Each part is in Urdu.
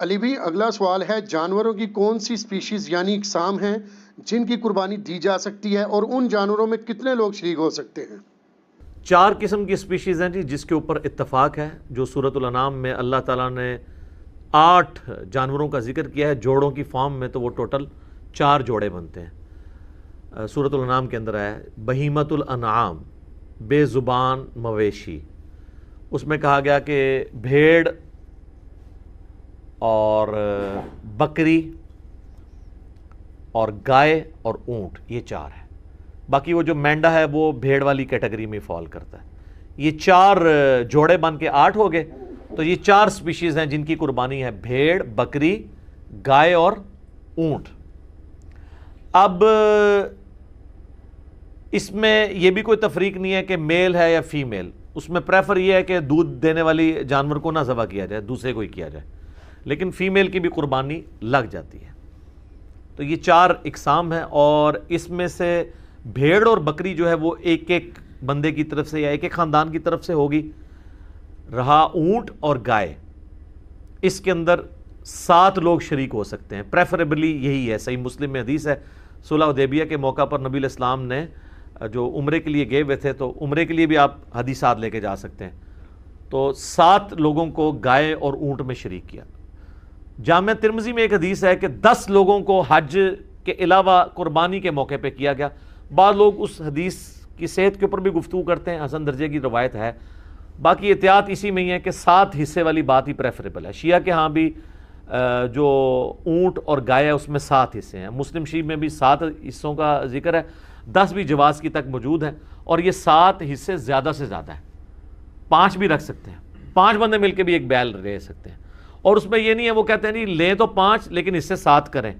علی بھی اگلا سوال ہے، جانوروں کی کون سی سپیشیز یعنی اقسام ہیں جن کی قربانی دی جا سکتی ہے اور ان جانوروں میں کتنے لوگ شریک ہو سکتے ہیں؟ 4 قسم کی سپیشیز ہیں جی، جس کے اوپر اتفاق ہے، جو سورۃ الانعام میں اللہ تعالیٰ نے 8 جانوروں کا ذکر کیا ہے جوڑوں کی فارم میں، تو وہ ٹوٹل 4 جوڑے بنتے ہیں۔ سورۃ الانعام کے اندر ہے بہیمۃ الانعام، بے زبان مویشی، اس میں کہا گیا کہ بھیڑ اور بکری اور گائے اور اونٹ، یہ 4 ہیں۔ باقی وہ جو مینڈا ہے وہ بھیڑ والی کیٹیگری میں فال کرتا ہے۔ یہ 4 جوڑے بن کے 8 ہو گئے، تو یہ 4 سپیشیز ہیں جن کی قربانی ہے، بھیڑ، بکری، گائے اور اونٹ۔ اب اس میں یہ بھی کوئی تفریق نہیں ہے کہ میل ہے یا فیمیل، اس میں پریفر یہ ہے کہ دودھ دینے والی جانور کو نہ ذبح کیا جائے، دوسرے کو ہی کیا جائے، لیکن فیمیل کی بھی قربانی لگ جاتی ہے۔ تو یہ 4 اقسام ہیں، اور اس میں سے بھیڑ اور بکری جو ہے وہ ایک ایک بندے کی طرف سے یا ایک ایک خاندان کی طرف سے ہوگی۔ رہا اونٹ اور گائے، اس کے اندر 7 لوگ شریک ہو سکتے ہیں، پریفریبلی یہی ہے۔ صحیح مسلم میں حدیث ہے، صلح حدیبیہ کے موقع پر نبی علیہ السلام نے جو عمرے کے لیے گئے ہوئے تھے، تو عمرے کے لیے بھی آپ حدیثات لے کے جا سکتے ہیں، تو 7 لوگوں کو گائے اور اونٹ میں شریک کیا۔ جامع ترمذی میں ایک حدیث ہے کہ 10 لوگوں کو حج کے علاوہ قربانی کے موقع پہ کیا گیا۔ بعض لوگ اس حدیث کی صحت کے اوپر بھی گفتگو کرتے ہیں، حسن درجے کی روایت ہے، باقی احتیاط اسی میں ہی ہے کہ 7 حصے والی بات ہی پریفریبل ہے۔ شیعہ کے ہاں بھی جو اونٹ اور گائے ہے اس میں 7 حصے ہیں، مسلم شریف میں بھی 7 حصوں کا ذکر ہے، 10 بھی جواز کی تک موجود ہیں، اور یہ 7 حصے زیادہ سے زیادہ ہیں، 5 بھی رکھ سکتے ہیں، 5 بندے مل کے بھی ایک بیل لے سکتے ہیں۔ اور اس میں یہ نہیں ہے وہ کہتے ہیں نہیں لیں تو 5 لیکن اس سے 7 کریں،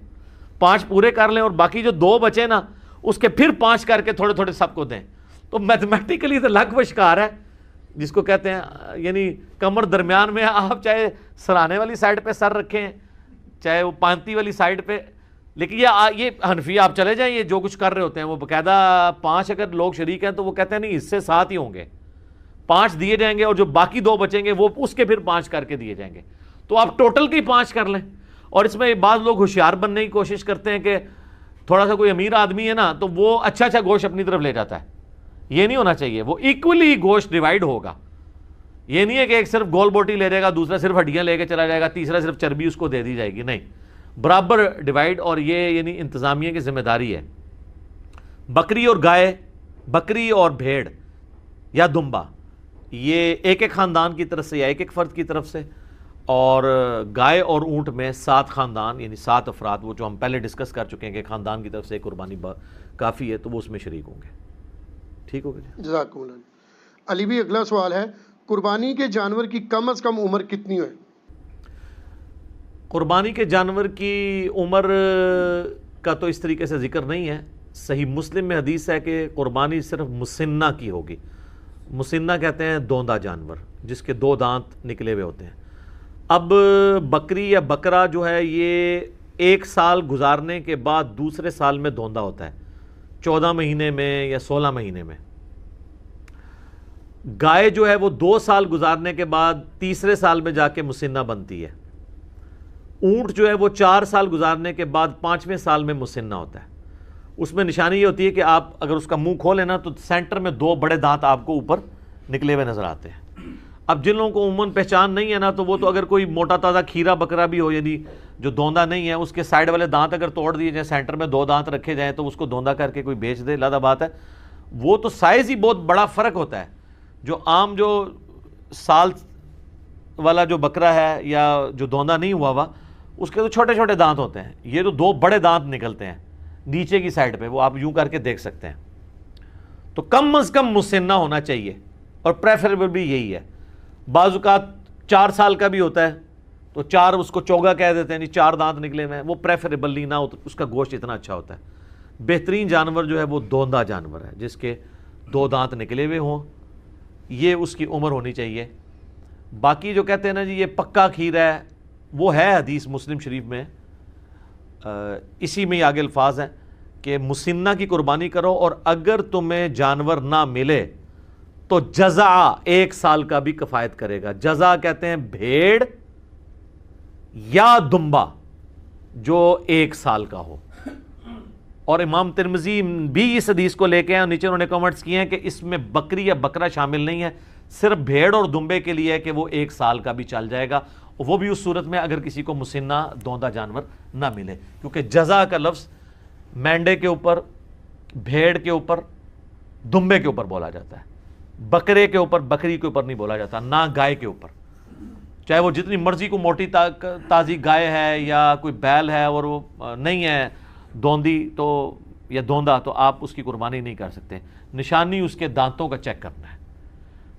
5 پورے کر لیں اور باقی جو 2 بچے نا اس کے پھر 5 کر کے تھوڑے تھوڑے سب کو دیں، تو میتھمیٹیکلی تو لگ و شکار ہے، جس کو کہتے ہیں یعنی کمر درمیان میں، آپ چاہے سرانے والی سائڈ پہ سر رکھیں چاہے وہ پانتی والی سائڈ پہ، لیکن یہ حنفی آپ چلے جائیں، یہ جو کچھ کر رہے ہوتے ہیں وہ باقاعدہ 5 اگر لوگ شریک ہیں تو وہ کہتے ہیں نہیں اس سے 7 ہی ہوں گے، 5 دیے جائیں گے اور جو باقی 2 بچیں گے وہ اس کے پھر 5 کر کے دیے جائیں گے، تو آپ ٹوٹل کی 5 کر لیں۔ اور اس میں بعض لوگ ہوشیار بننے کی کوشش کرتے ہیں کہ تھوڑا سا کوئی امیر آدمی ہے نا تو وہ اچھا گوشت اپنی طرف لے جاتا ہے، یہ نہیں ہونا چاہیے، وہ ایکولی گوشت ڈیوائیڈ ہوگا، یہ نہیں ہے کہ ایک صرف گول بوٹی لے جائے گا، دوسرا صرف ہڈیاں لے کے چلا جائے گا، تیسرا صرف چربی اس کو دے دی جائے گی، نہیں، برابر ڈیوائیڈ، اور یہ یعنی انتظامیہ کی ذمہ داری ہے۔ بکری اور گائے، بکری اور بھیڑ یا دمبا، یہ ایک ایک خاندان کی طرف سے یا ایک ایک فرد کی طرف سے، اور گائے اور اونٹ میں 7 خاندان یعنی 7 افراد، وہ جو ہم پہلے ڈسکس کر چکے ہیں کہ خاندان کی طرف سے قربانی کافی ہے تو وہ اس میں شریک ہوں گے۔ ٹھیک ہو گیا؟ جزاکم اللہ۔ علی بھی اگلا سوال ہے، قربانی کے جانور کی کم از کم عمر کتنی ہے؟ قربانی کے جانور کی عمر کا تو اس طریقے سے ذکر نہیں ہے، صحیح مسلم میں حدیث ہے کہ قربانی صرف مسنہ کی ہوگی۔ مسنہ کہتے ہیں دوندا جانور جس کے 2 دانت نکلے ہوئے ہوتے ہیں۔ اب بکری یا بکرا جو ہے یہ 1 سال گزارنے کے بعد دوسرے سال میں دوندا ہوتا ہے، 14 مہینے میں یا 16 مہینے میں۔ گائے جو ہے وہ 2 سال گزارنے کے بعد تیسرے سال میں جا کے مسنہ بنتی ہے۔ اونٹ جو ہے وہ 4 سال گزارنے کے بعد 5ویں سال میں مسنہ ہوتا ہے۔ اس میں نشانی یہ ہوتی ہے کہ آپ اگر اس کا منہ کھولیں نا تو سینٹر میں 2 بڑے دانت آپ کو اوپر نکلے ہوئے نظر آتے ہیں۔ اب جن لوگوں کو عموماً پہچان نہیں ہے نا تو وہ تو اگر کوئی موٹا تازہ کھیرا بکرا بھی ہو یعنی جو دوندا نہیں ہے، اس کے سائڈ والے دانت اگر توڑ دیے جائیں، سینٹر میں 2 دانت رکھے جائیں تو اس کو دوندا کر کے کوئی بیچ دے، لادہ بات ہے۔ وہ تو سائز ہی بہت بڑا فرق ہوتا ہے، جو عام جو سال والا جو بکرا ہے یا جو دوندا نہیں ہوا ہوا اس کے تو چھوٹے چھوٹے دانت ہوتے ہیں، یہ تو 2 بڑے دانت نکلتے ہیں نیچے کی سائڈ پہ، وہ آپ یوں کر کے دیکھ سکتے ہیں۔ تو کم از کم مسنہ ہونا چاہیے، اور پریفریبل بھی یہی ہے۔ بعض اوقات 4 سال کا بھی ہوتا ہے تو 4 اس کو چوگا کہہ دیتے ہیں، 4 دانت نکلے ہوئے ہیں، وہ پریفریبلی نہ ہو، اس کا گوشت اتنا اچھا ہوتا ہے۔ بہترین جانور جو ہے وہ دوندا جانور ہے جس کے 2 دانت نکلے ہوئے ہوں، یہ اس کی عمر ہونی چاہیے۔ باقی جو کہتے ہیں نا جی یہ پکا کھیر ہے، وہ ہے حدیث مسلم شریف میں، اسی میں آگے الفاظ ہیں کہ مسنہ کی قربانی کرو، اور اگر تمہیں جانور نہ ملے تو جزع 1 سال کا بھی کفایت کرے گا۔ جزع کہتے ہیں بھیڑ یا دمبا جو 1 سال کا ہو. اور امام ترمذی بھی اس حدیث کو لے کے ہیں, نیچے انہوں نے کمنٹس کیے ہیں کہ اس میں بکری یا بکرا شامل نہیں ہے, صرف بھیڑ اور دمبے کے لیے ہے کہ وہ 1 سال کا بھی چل جائے گا, وہ بھی اس صورت میں اگر کسی کو مسنہ دوندا جانور نہ ملے, کیونکہ جزا کا لفظ مینڈے کے اوپر, بھیڑ کے اوپر, دمبے کے اوپر بولا جاتا ہے, بکرے کے اوپر, بکری کے اوپر نہیں بولا جاتا, نہ گائے کے اوپر. چاہے وہ جتنی مرضی کو موٹی تازی گائے ہے یا کوئی بیل ہے اور وہ نہیں ہے دوندی تو یا دوندا, تو آپ اس کی قربانی نہیں کر سکتے. نشانی اس کے دانتوں کا چیک کرنا ہے.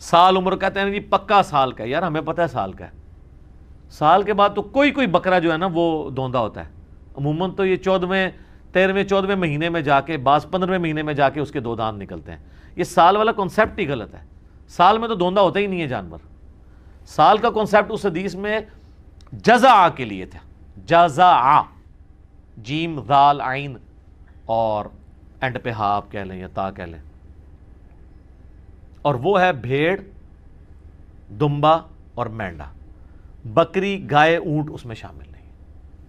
سال عمر کہتے ہیں جی پکا سال کا ہے, یار ہمیں پتہ ہے سال کا ہے. سال کے بعد تو کوئی بکرا جو ہے نا وہ دوندا ہوتا ہے. عموماً تو یہ 14ویں 13ویں 14ویں مہینے میں جا کے, بعض 15ویں مہینے میں جا کے اس کے 2 دانت نکلتے ہیں. یہ سال والا کنسیپٹ ہی غلط ہے. سال میں تو دوندا ہوتا ہی نہیں ہے جانور. سال کا کنسیپٹ اس حدیث میں جزع کے لیے تھا. جزع, جیم ذال عین اور اینڈ پہ ہا آپ کہہ لیں یا تا کہہ لیں, اور وہ ہے بھیڑ, دمبا اور مینڈا. بکری, گائے, اونٹ اس میں شامل نہیں.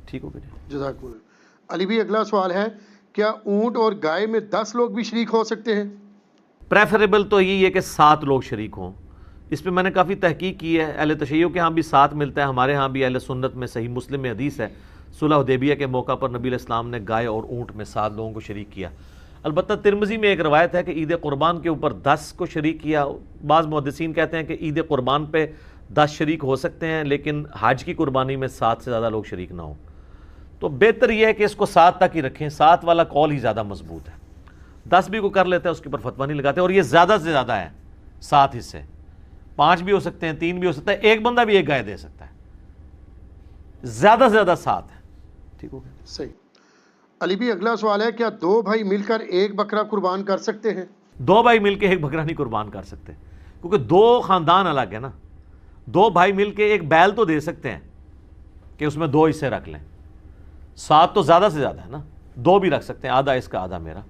ٹھیک ہو گیا جی, جزاک اللہ. علی بھائی اگلا سوال ہے, کیا اونٹ اور گائے میں 10 لوگ بھی شریک ہو سکتے ہیں؟ پریفریبل تو یہی ہے کہ 7 لوگ شریک ہوں. اس پہ میں نے کافی تحقیق کی ہے. اہل تشیع کے ہاں بھی 7 ملتا ہے, ہمارے ہاں بھی اہل سنت میں صحیح مسلم میں حدیث ہے, صلح حدیبیہ کے موقع پر نبی علیہ السلام نے گائے اور اونٹ میں 7 لوگوں کو شریک کیا. البتہ ترمذی میں ایک روایت ہے کہ عید قربان کے اوپر 10 کو شریک کیا. بعض محدثین کہتے ہیں کہ عید قربان پہ 10 شریک ہو سکتے ہیں, لیکن حج کی قربانی میں 7 سے زیادہ لوگ شریک نہ ہوں. تو بہتر یہ ہے کہ اس کو 7 تک ہی رکھیں. 7 والا قول ہی زیادہ مضبوط ہے. 10 بھی کو کر لیتے ہیں اس کے اوپر فتویٰ نہیں لگاتے, اور یہ زیادہ سے زیادہ ہے 7 حصے. 5 بھی ہو سکتے ہیں, 3 بھی ہو سکتا ہے, ایک بندہ بھی ایک گائے دے سکتا ہے. زیادہ سے زیادہ 7 ہے. ٹھیک ہو گیا, صحیح. علی بھی اگلا سوال ہے, کیا 2 بھائی مل کر ایک بکرا قربان کر سکتے ہیں؟ 2 بھائی مل کے ایک بکرا نہیں قربان کر سکتے, کیونکہ 2 خاندان الگ ہے نا. 2 بھائی مل کے ایک بیل تو دے سکتے ہیں کہ اس میں 2 حصے رکھ لیں. 7 تو زیادہ سے زیادہ ہے نا, 2 بھی رکھ سکتے ہیں, آدھا اس کا آدھا میرا.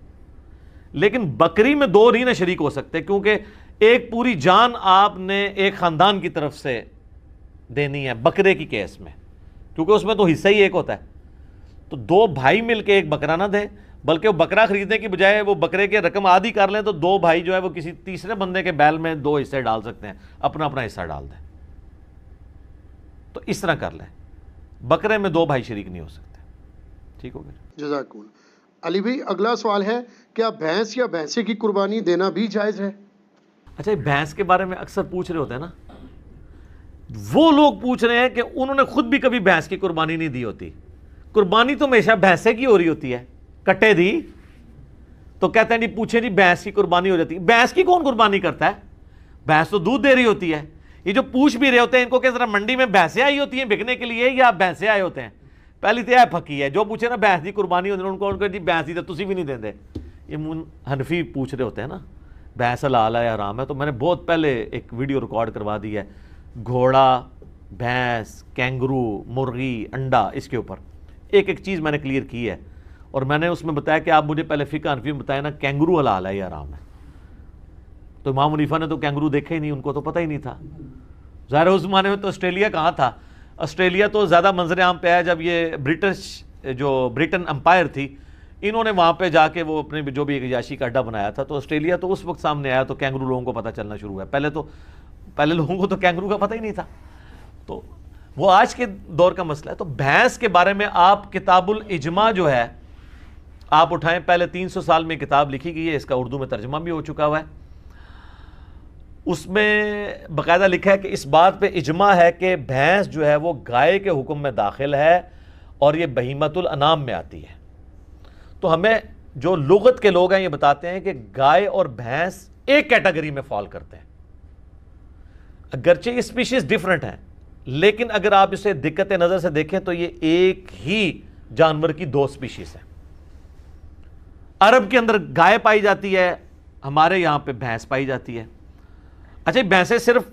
لیکن بکری میں 2 نہیں نہ شریک ہو سکتے, کیونکہ ایک پوری جان آپ نے ایک خاندان کی طرف سے دینی ہے بکرے کی کیس میں, کیونکہ اس میں تو حصہ ہی ایک ہوتا ہے. تو 2 بھائی مل کے ایک بکرا نہ دیں, بلکہ وہ بکرا خریدنے کی بجائے وہ بکرے کے رقم آدھی کر لیں, تو 2 بھائی جو ہے وہ کسی تیسرے بندے کے بیل میں 2 حصے ڈال سکتے ہیں, اپنا اپنا حصہ ڈال دیں. تو اس طرح کر لیں. بکرے میں 2 بھائی شریک نہیں ہو سکتے. ٹھیک ہو گیا, جزاک اللہ. علی بھائی اگلا سوال ہے, کیا بھینس یا بھینسے کی قربانی دینا بھی جائز ہے؟ اچھا, یہ بھینس کے بارے میں اکثر پوچھ رہے ہوتے ہیں نا, وہ لوگ پوچھ رہے ہیں کہ انہوں نے خود بھی کبھی بھینس کی قربانی نہیں دی ہوتی. قربانی تو ہمیشہ بھینسے کی ہو رہی ہوتی ہے, کٹے دی تو کہتے ہیں جی پوچھیں جی بھینس کی قربانی ہو جاتی ہے. بھینس کی کون قربانی کرتا ہے؟ بھینس تو دودھ دے رہی ہوتی ہے. یہ جو پوچھ بھی رہے ہوتے ہیں ان کو کہ ذرا منڈی میں بھینسیں آئی ہوتی ہیں بکنے کے لیے یا بھینسیں آئے ہوتے ہیں؟ پہلی تو یہ پھکی ہے, جو پوچھے نا بھینس کی قربانی ہوتی ہے ان کو جی بھینس ہی تو تسی بھی نہیں دیں دے. یہ حنفی پوچھ رہے ہوتے ہیں نا بھینس حلال ہے یا حرام ہے. تو میں نے بہت پہلے ایک ویڈیو ریکارڈ کروا دی ہے, گھوڑا, بھینس, کینگرو, مرغی, انڈا, اس کے اوپر ایک ایک چیز میں نے کلیئر کی ہے. اور میں نے اس میں بتایا کہ آپ مجھے پہلے فقہ حنفی میں بتایا نا کینگرو حلال ہے یا حرام ہے. تو امام حنیفہ نے تو کینگرو دیکھا ہی نہیں, ان کو تو پتہ ہی نہیں تھا. ظاہر اس زمانے میں تو آسٹریلیا کہاں تھا, آسٹریلیا تو زیادہ منظر عام پہ آیا جب یہ برٹن امپائر تھی, انہوں نے وہاں پہ جا کے وہ اپنے جو بھی ایک عیاشی کا اڈا بنایا تھا, تو آسٹریلیا تو اس وقت سامنے آیا تو کینگرو لوگوں کو پتہ چلنا شروع ہوا. پہلے لوگوں کو تو کینگرو کا پتہ ہی نہیں تھا. تو وہ آج کے دور کا مسئلہ ہے. تو بھینس کے بارے میں آپ کتاب الاجماع جو ہے آپ اٹھائیں, پہلے 300 سال میں کتاب لکھی گئی ہے, اس کا اردو میں ترجمہ بھی ہو چکا ہوا ہے. اس میں باقاعدہ لکھا ہے کہ اس بات پہ اجماع ہے کہ بھینس جو ہے وہ گائے کے حکم میں داخل ہے اور یہ بہیمۃ الانام میں آتی ہے. تو ہمیں جو لغت کے لوگ ہیں یہ بتاتے ہیں کہ گائے اور بھینس ایک کیٹیگری میں فال کرتے ہیں. اگرچہ یہ اسپیشیز ڈیفرنٹ ہیں, لیکن اگر آپ اسے دقت نظر سے دیکھیں تو یہ ایک ہی جانور کی 2 اسپیشیز ہیں. عرب کے اندر گائے پائی جاتی ہے, ہمارے یہاں پہ بھینس پائی جاتی ہے. اچھا, بھینسیں صرف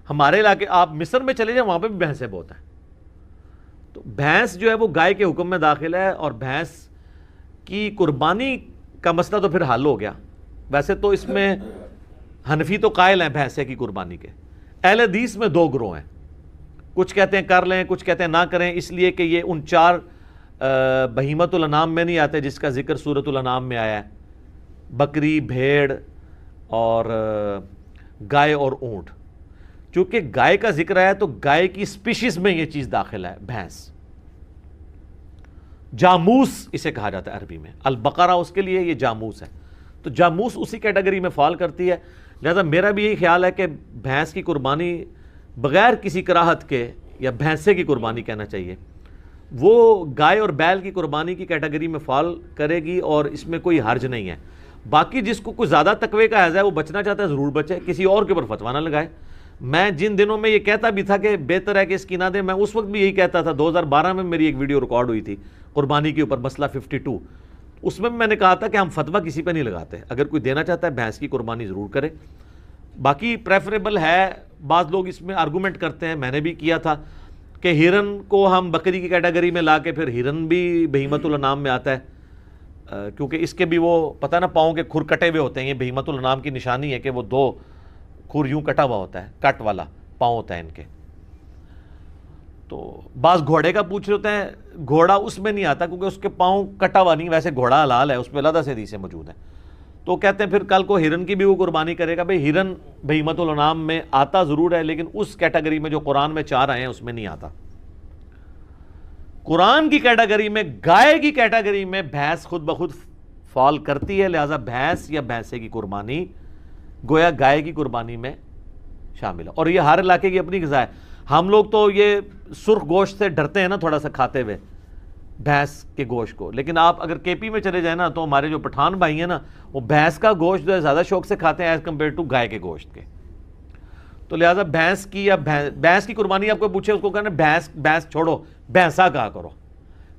ہمارے علاقے, آپ مصر میں چلے جائیں وہاں پہ بھی بھینسیں بہت ہیں. تو بھینس جو ہے وہ گائے کے حکم میں داخل ہے, اور بھینس کی قربانی کا مسئلہ تو پھر حل ہو گیا. ویسے تو اس میں حنفی تو قائل ہیں بھینسے کی قربانی کے. اہل حدیث میں 2 گروہ ہیں. کچھ کہتے ہیں کر لیں، کچھ کہتے ہیں نہ کریں، اس لیے کہ یہ ان 4 بہیمۃ الانعام میں نہیں آتے جس کا ذکر سورۃ الانعام میں آیا ہے، بکری، بھیڑ اور گائے اور اونٹ۔ چونکہ گائے کا ذکر آیا تو گائے کی سپیشیز میں یہ چیز داخل ہے، بھینس، جاموس اسے کہا جاتا ہے عربی میں، البقرہ اس کے لیے یہ جاموس ہے، تو جاموس اسی کیٹیگری میں فال کرتی ہے۔ لہذا میرا بھی یہی خیال ہے کہ بھینس کی قربانی بغیر کسی کراہت کے، یا بھینسے کی قربانی کہنا چاہیے، وہ گائے اور بیل کی قربانی کی کیٹیگری میں فال کرے گی، اور اس میں کوئی حرج نہیں ہے۔ باقی جس کو کوئی زیادہ تقوی کا حیض ہے وہ بچنا چاہتا ہے ضرور بچے، کسی اور کے اوپر فتویٰ نہ لگائے۔ میں جن دنوں میں یہ کہتا بھی تھا کہ بہتر ہے کہ اس کی نہ دیں، میں اس وقت بھی یہی کہتا تھا۔ 2012 میں میری ایک ویڈیو ریکارڈ ہوئی تھی قربانی کے اوپر، مسئلہ 52، اس میں نے کہا تھا کہ ہم فتویٰ کسی پہ نہیں لگاتے، اگر کوئی دینا چاہتا ہے بھینس کی قربانی ضرور کرے۔ باقی پریفریبل ہے، بعض لوگ اس میں آرگومنٹ کرتے ہیں، میں نے بھی کیا تھا کہ ہرن کو ہم بکری کی کیٹیگری میں لا کے، پھر ہرن بھی بہیمۃ الانعام میں آتا ہے، کیونکہ اس کے بھی وہ پتہ نا پاؤں کے کھر کٹے ہوئے ہوتے ہیں، یہ بہیمۃ الانعام کی نشانی ہے کہ وہ 2 کھر یوں کٹا ہوا ہوتا ہے، کٹ والا پاؤں ہوتا ہے ان کے۔ تو بعض گھوڑے کا پوچھ رہے ہوتے ہیں، گھوڑا اس میں نہیں آتا کیونکہ اس کے پاؤں کٹا ہوا نہیں، ویسے گھوڑا حلال ہے، اس پہ علیحدہ سے حدیثیں موجود ہیں۔ تو کہتے ہیں پھر کل کو ہرن کی بھی وہ قربانی کرے گا۔ بھئی ہرن بہیمۃ الانعام میں آتا ضرور ہے، لیکن اس کیٹیگری میں جو قرآن میں 4 آئے ہیں اس میں نہیں آتا۔ قرآن کی کیٹیگری میں، گائے کی کیٹیگری میں بھینس خود بخود فال کرتی ہے، لہٰذا بھینس یا بھینسے کی قربانی گویا گائے کی قربانی میں شامل ہے۔ اور یہ ہر علاقے کی اپنی غذا ہے۔ ہم لوگ تو یہ سرخ گوشت سے ڈرتے ہیں نا تھوڑا سا کھاتے ہوئے، بھینس کے گوشت کو، لیکن آپ اگر کے پی میں چلے جائیں نا تو ہمارے جو پٹھان بھائی ہیں نا وہ بھینس کا گوشت جو ہے زیادہ شوق سے کھاتے ہیں ایز کمپیئر ٹو گائے کے گوشت کے۔ تو لہٰذا بھینس کی یا بھینس کی قربانی آپ کو پوچھے، اس کو کہنا بھینس چھوڑو، بھینسا کہا کرو،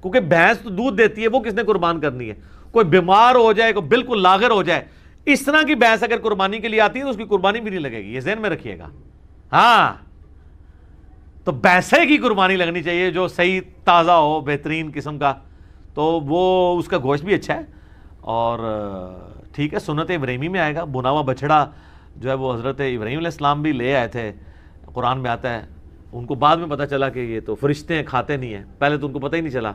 کیونکہ بھینس تو دودھ دیتی ہے، وہ کس نے قربان کرنی ہے؟ کوئی بیمار ہو جائے، کوئی بالکل لاغر ہو جائے، اس طرح کی بھینس اگر قربانی کے لیے آتی ہے تو اس کی قربانی بھی نہیں لگے گی، یہ ذہن میں رکھیے گا۔ ہاں، تو بھینسے کی قربانی لگنی چاہیے جو صحیح تازہ ہو، بہترین قسم کا، تو وہ اس کا گوشت بھی اچھا ہے۔ اور ٹھیک ہے، سنت ابراہیمی میں آئے گا، بنا ہوا بچڑا جو ہے وہ حضرت ابراہیم علیہ السلام بھی لے آئے تھے، قرآن میں آتا ہے۔ ان کو بعد میں پتہ چلا کہ یہ تو فرشتے ہیں، کھاتے نہیں ہیں، پہلے تو ان کو پتہ ہی نہیں چلا۔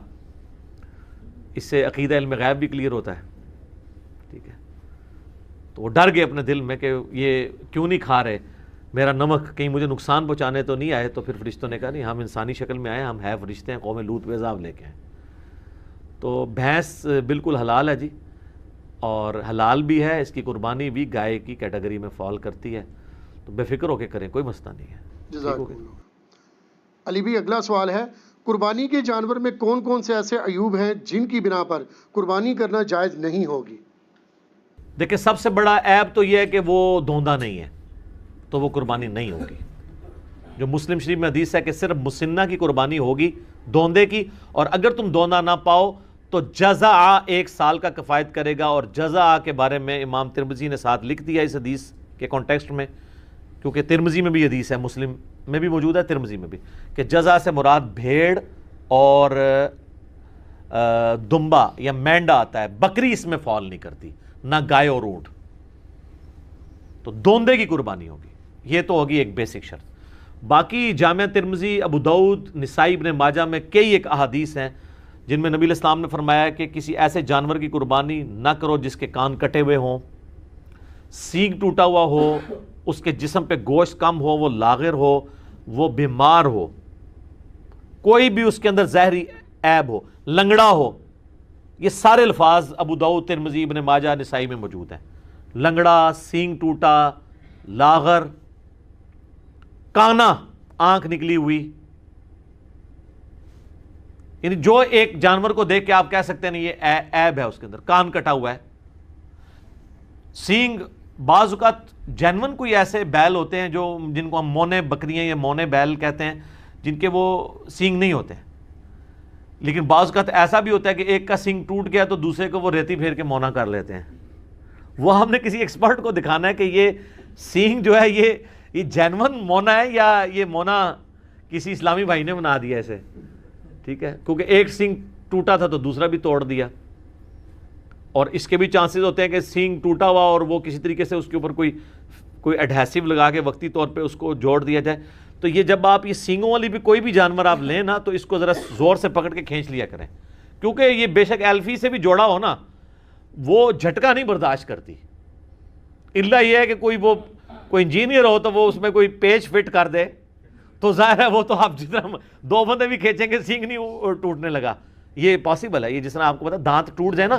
اس سے عقیدہ علم غیب بھی کلیئر ہوتا ہے، ٹھیک ہے۔ تو وہ ڈر گئے اپنے دل میں کہ یہ کیوں نہیں کھا رہے، میرا نمک کہیں مجھے نقصان پہنچانے تو نہیں آئے۔ تو پھر فرشتوں نے کہا نہیں، ہم انسانی شکل میں آئے، ہم ہے فرشتے ہیں، قوم لوط پہ عذاب لے کے ہیں۔ تو بھینس بالکل حلال ہے جی، اور حلال بھی ہے، اس کی قربانی بھی گائے کی کیٹیگری میں فال کرتی ہے، تو بے فکر ہو کے کریں، کوئی مسئلہ نہیں ہے۔ جزاک اللہ۔ علی بھی اگلا سوال ہے، قربانی کے جانور میں کون کون سے ایسے عیوب ہیں جن کی بنا پر قربانی کرنا جائز نہیں ہوگی؟ دیکھیں، سب سے بڑا عیب تو یہ ہے کہ وہ دوندا نہیں ہے، تو وہ قربانی نہیں ہوگی۔ جو مسلم شریف میں حدیث ہے کہ صرف مسنہ کی قربانی ہوگی، دوندے کی، اور اگر تم دوندا نہ پاؤ تو جزع 1 سال کا کفایت کرے گا۔ اور جزع کے بارے میں امام ترمذی نے ساتھ لکھ دیا اس حدیث کے کانٹیکسٹ میں، کیونکہ ترمذی میں بھی حدیث ہے، مسلم میں بھی موجود ہے، ترمذی میں بھی، کہ جزع سے مراد بھیڑ اور دمبا یا مینڈا آتا ہے، بکری اس میں فال نہیں کرتی، نہ گائے اور اونٹ، تو دوندے کی قربانی ہوگی۔ یہ تو ہوگی ایک بیسک شرط۔ باقی جامعہ ترمذی، ابو داؤد، نسائی، ابن ماجہ میں کئی ایک احادیث ہیں جن میں نبی علیہ السلام نے فرمایا کہ کسی ایسے جانور کی قربانی نہ کرو جس کے کان کٹے ہوئے ہوں، سینگ ٹوٹا ہوا ہو، اس کے جسم پہ گوشت کم ہو، وہ لاغر ہو، وہ بیمار ہو، کوئی بھی اس کے اندر زہری عیب ہو، لنگڑا ہو۔ یہ سارے الفاظ ابو داؤد، ترمذی، ابن ماجہ، نسائی میں موجود ہیں۔ لنگڑا، سینگ ٹوٹا، لاغر، کانا، آنکھ نکلی ہوئی، یعنی جو ایک جانور کو دیکھ کے آپ کہہ سکتے ہیں یہ عیب ہے اس کے اندر، کان کٹا ہوا ہے، سینگ، بعض اوقات جینون کوئی ایسے بیل ہوتے ہیں جو جن کو ہم مونے بکریاں یا مونے بیل کہتے ہیں، جن کے وہ سینگ نہیں ہوتے ہیں، لیکن بعض اوقات ایسا بھی ہوتا ہے کہ ایک کا سینگ ٹوٹ گیا تو دوسرے کو وہ ریتی پھیر کے مونا کر لیتے ہیں۔ وہ ہم نے کسی ایکسپرٹ کو دکھانا ہے کہ یہ سینگ جو ہے یہ جینون مونا ہے یا یہ مونا کسی اسلامی بھائی نے بنا دیا ایسے، ٹھیک ہے، کیونکہ ایک سینگ ٹوٹا تھا تو دوسرا بھی توڑ دیا۔ اور اس کے بھی چانسز ہوتے ہیں کہ سینگ ٹوٹا ہوا اور وہ کسی طریقے سے اس کے اوپر کوئی ایڈہیسو لگا کے وقتی طور پہ اس کو جوڑ دیا جائے۔ تو یہ جب آپ یہ سینگوں والی بھی کوئی بھی جانور آپ لیں نا تو اس کو ذرا زور سے پکڑ کے کھینچ لیا کریں، کیونکہ یہ بے شک ایلفی سے بھی جوڑا ہو نا وہ جھٹکا نہیں برداشت کرتی، الا یہ ہے کہ کوئی انجینئر ہو تو وہ اس میں کوئی پیچ فٹ کر دے تو ظاہر ہے وہ تو آپ جتنا 2 بندے بھی کھینچیں گے سینگ نہیں ٹوٹنے لگا، یہ پاسبل ہے۔ یہ جس طرح آپ کو پتا دانت ٹوٹ جائے نا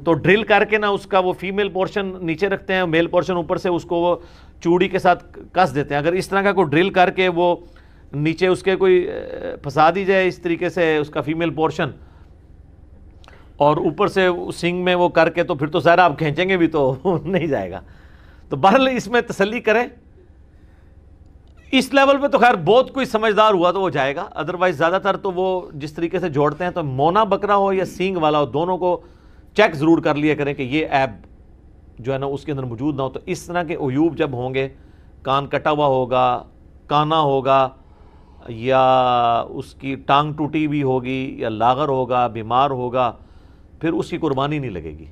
تو ڈرل کر کے نا اس کا وہ فیمیل پورشن نیچے رکھتے ہیں، میل پورشن اوپر سے اس کو وہ چوڑی کے ساتھ کس دیتے ہیں۔ اگر اس طرح کا کوئی ڈرل کر کے وہ نیچے اس کے کوئی پھنسا دی جائے اس طریقے سے اس کا فیمیل پورشن اور اوپر سے سینگ میں وہ کر کے تو پھر تو ظاہر آپ کھینچیں گے بھی تو نہیں جائے گا۔ تو بہرحال اس میں تسلی کریں، اس لیول پہ تو خیر بہت کوئی سمجھدار ہوا تو وہ جائے گا، ادروائز زیادہ تر تو وہ جس طریقے سے جوڑتے ہیں تو مونا بکرا ہو یا سینگ والا ہو دونوں کو چیک ضرور کر لیا کریں کہ یہ ایب جو ہے نا اس کے اندر موجود نہ ہو۔ تو اس طرح کے عیوب جب ہوں گے، کان کٹا ہوا ہوگا، کانا ہوگا، یا اس کی ٹانگ ٹوٹی بھی ہوگی، یا لاغر ہوگا، بیمار ہوگا، پھر اس کی قربانی نہیں لگے گی۔